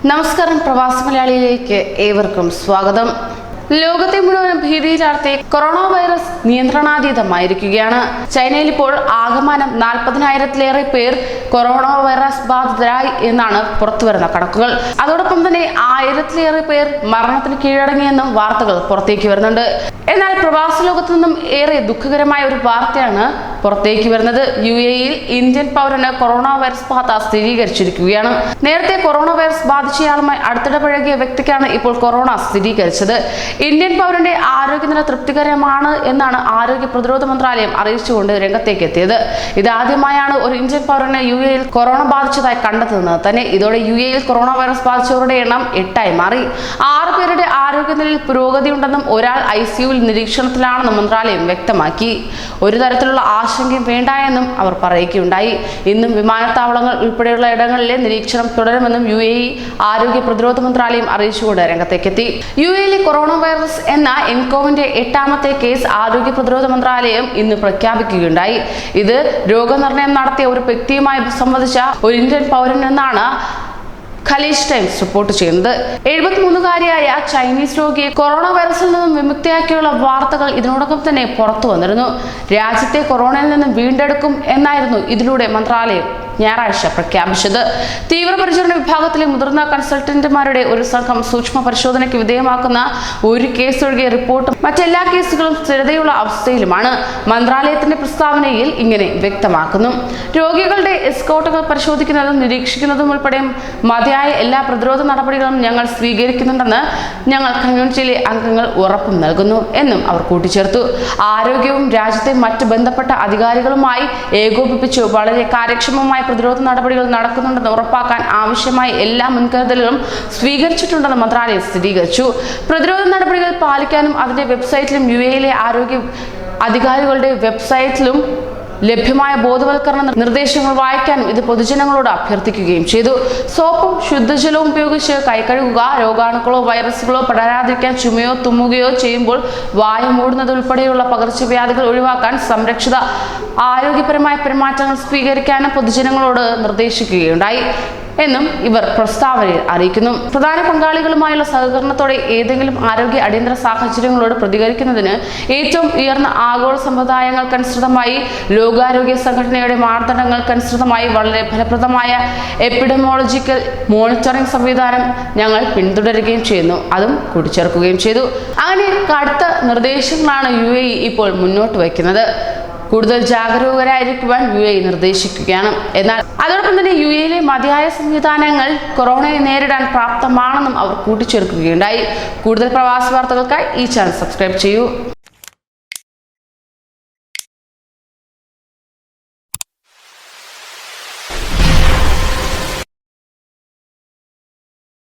നമസ്കാരം, പ്രവാസി മലയാളിയിലേക്ക് ഏവർക്കും സ്വാഗതം. ലോകത്തെ മുഴുവൻ ഭീതിയിലാഴ്ത്തി കൊറോണ വൈറസ് നിയന്ത്രണാതീതമായിരിക്കുകയാണ്. ചൈനയിൽ ഇപ്പോൾ ആകമാനം 40,000-ലേറെ പേർ കൊറോണ വൈറസ് ബാധിതരായി എന്നാണ് പുറത്തുവരുന്ന കണക്കുകൾ. അതോടൊപ്പം തന്നെ 1000-ലേറെ പേർ മരണത്തിന് കീഴടങ്ങിയെന്നും വാർത്തകൾ പുറത്തേക്ക് വരുന്നുണ്ട്. എന്നാൽ പ്രവാസ ലോകത്തു നിന്നും ഏറെ ദുഃഖകരമായ ഒരു വാർത്തയാണ് പുറത്തേക്ക് വരുന്നത്. UAE-യിൽ ഇന്ത്യൻ പൗരന് കൊറോണ വൈറസ് ബാധ സ്ഥിരീകരിച്ചിരിക്കുകയാണ്. നേരത്തെ കൊറോണ വൈറസ് ബാധിച്ചയാളുമായി അടുത്തിടപഴകിയ വ്യക്തിക്കാണ് ഇപ്പോൾ കൊറോണ സ്ഥിരീകരിച്ചത്. ഇന്ത്യൻ പൗരന്റെ ആരോഗ്യനില തൃപ്തികരമാണ് എന്നാണ് ആരോഗ്യ പ്രതിരോധ മന്ത്രാലയം അറിയിച്ചുകൊണ്ട് രംഗത്തേക്ക് എത്തിയത്. ഇതാദ്യമായാണ് ഒരു ഇന്ത്യൻ പൗരന് UAE-യിൽ കൊറോണ ബാധിച്ചതായി കണ്ടെത്തുന്നത് തന്നെ. ഇതോടെ UAE-യിൽ കൊറോണ വൈറസ് ബാധിച്ചവരുടെ എണ്ണം 8 മാറി. 6 പേരുടെ ആരോഗ്യനിലയിൽ പുരോഗതിയുണ്ടെന്നും ഒരാൾ ICU-ൽ നിരീക്ഷണത്തിലാണെന്നും മന്ത്രാലയം വ്യക്തമാക്കി. ഒരു തരത്തിലുള്ള ആശങ്കയും വേണ്ട എന്നും അവർ പറയുകയുണ്ടായി. ഇന്നും വിമാനത്താവളങ്ങൾ ഉൾപ്പെടെയുള്ള ഇടങ്ങളിലെ നിരീക്ഷണം തുടരുമെന്നും UAE ആരോഗ്യ പ്രതിരോധ മന്ത്രാലയം അറിയിച്ചുകൊണ്ട് രംഗത്തേക്കെത്തി. UAE-ലെ കൊറോണ വൈറസ് എന്ന എൻകോവിന്റെ 8ാമത്തെ കേസ് ആരോഗ്യ പ്രതിരോധ മന്ത്രാലയം ഇന്ന് പ്രഖ്യാപിക്കുകയുണ്ടായി. ഇത് രോഗനിർണയം നടത്തിയ ഒരു വ്യക്തിയുമായി സംബന്ധിച്ച ഒരു ഇന്ത്യൻ പൗരൻ എന്നാണ് ഖലീജ് ടൈംസ് റിപ്പോർട്ട് ചെയ്യുന്നത്. 73-കാരിയായ ചൈനീസ് രോഗിയെ കൊറോണ വൈറസിൽ നിന്നും വിമുക്തിയാക്കിയുള്ള വാർത്തകൾ ഇതിനോടകം തന്നെ പുറത്തു വന്നിരുന്നു. രാജ്യത്തെ കൊറോണയിൽ നിന്നും വീണ്ടെടുക്കും എന്നായിരുന്നു ഇതിലൂടെ മന്ത്രാലയം ഞായറാഴ്ച പ്രഖ്യാപിച്ചത്. തീവ്രപരിചരണ വിഭാഗത്തിലെ മുതിർന്ന കൺസൾട്ടന്റുമാരുടെ ഒരു സംഘം സൂക്ഷ്മ പരിശോധനയ്ക്ക് വിധേയമാക്കുന്ന ഒരു കേസ് ഒഴികെ റിപ്പോർട്ടും മറ്റെല്ലാ കേസുകളും സ്ഥിരതയുള്ള അവസ്ഥയിലുമാണ്. മന്ത്രാലയത്തിന്റെ പ്രസ്താവനയിൽ ഇങ്ങനെ വ്യക്തമാക്കുന്നു. രോഗികളുടെ എസ്കോട്ടുകൾ പരിശോധിക്കുന്നതും നിരീക്ഷിക്കുന്നതും ഉൾപ്പെടെ മതിയായ എല്ലാ പ്രതിരോധ നടപടികളും ഞങ്ങൾ സ്വീകരിക്കുന്നുണ്ടെന്ന് ഞങ്ങൾ കമ്മ്യൂണിറ്റിയിലെ അംഗങ്ങൾ ഉറപ്പും നൽകുന്നു എന്നും അവർ കൂട്ടിച്ചേർത്തു. ആരോഗ്യവും രാജ്യത്തെ മറ്റ് ബന്ധപ്പെട്ട അധികാരികളുമായി ഏകോപിപ്പിച്ചു വളരെ കാര്യക്ഷമമായ പ്രതിരോധ നടപടികൾ നടക്കുന്നുണ്ടെന്ന് ഉറപ്പാക്കാൻ ആവശ്യമായ എല്ലാ മുൻകരുതലുകളും സ്വീകരിച്ചിട്ടുണ്ടെന്ന് മന്ത്രാലയം സ്ഥിരീകരിച്ചു. പ്രതിരോധ നടപടികൾ പാലിക്കാനും അതിന്റെ വെബ്സൈറ്റിലും UAE-യിലെ ആരോഗ്യ അധികാരികളുടെ വെബ്സൈറ്റിലും ലഭ്യമായ ബോധവൽക്കരണ നിർദ്ദേശങ്ങൾ വായിക്കാനും ഇത് പൊതുജനങ്ങളോട് അഭ്യർത്ഥിക്കുകയും ചെയ്തു. സോപ്പും ശുദ്ധജലവും ഉപയോഗിച്ച് കൈകഴുകുക, രോഗാണുക്കളോ വൈറസുകളോ പടരാതിരിക്കാൻ ചുമയോ തുമ്മുകയോ ചെയ്യുമ്പോൾ വായു മൂടുന്നത് ഉൾപ്പെടെയുള്ള പകർച്ചവ്യാധികൾ ഒഴിവാക്കാൻ സംരക്ഷിത ആരോഗ്യപരമായ പെരുമാറ്റങ്ങൾ സ്വീകരിക്കാനും പൊതുജനങ്ങളോട് നിർദ്ദേശിക്കുകയുണ്ടായി എന്നും ഇവർ പ്രസ്താവനയിൽ അറിയിക്കുന്നു. പ്രധാന പങ്കാളികളുമായുള്ള സഹകരണത്തോടെ ഏതെങ്കിലും ആരോഗ്യ അടിയന്തര സാഹചര്യങ്ങളോട് പ്രതികരിക്കുന്നതിന് ഏറ്റവും ഉയർന്ന ആഗോള സമ്പ്രദായങ്ങൾക്കനുസൃതമായി ലോകാരോഗ്യ സംഘടനയുടെ മാനദണ്ഡങ്ങൾക്കനുസൃതമായി വളരെ ഫലപ്രദമായ എപ്പിഡമോളജിക്കൽ മോണിറ്ററിംഗ് സംവിധാനം ഞങ്ങൾ പിന്തുടരുകയും ചെയ്യുന്നു അതും കൂട്ടിച്ചേർക്കുകയും ചെയ്തു. അങ്ങനെ കടുത്ത നിർദ്ദേശങ്ങളാണ് UAE ഇപ്പോൾ മുന്നോട്ട് വയ്ക്കുന്നത്. കൂടുതൽ ജാഗരൂകരായിരിക്കുവാൻ UAE നിർദ്ദേശിക്കുകയാണ്. എന്നാൽ അതോടൊപ്പം തന്നെ UAE-യിലെ മതിയായ സംവിധാനങ്ങൾ കൊറോണയെ നേരിടാൻ പ്രാപ്തമാണെന്നും അവർ കൂട്ടിച്ചേർക്കുകയുണ്ടായി. കൂടുതൽ പ്രവാസി വാർത്തകൾക്കായി ഈ ചാനൽ സബ്സ്ക്രൈബ് ചെയ്യൂ.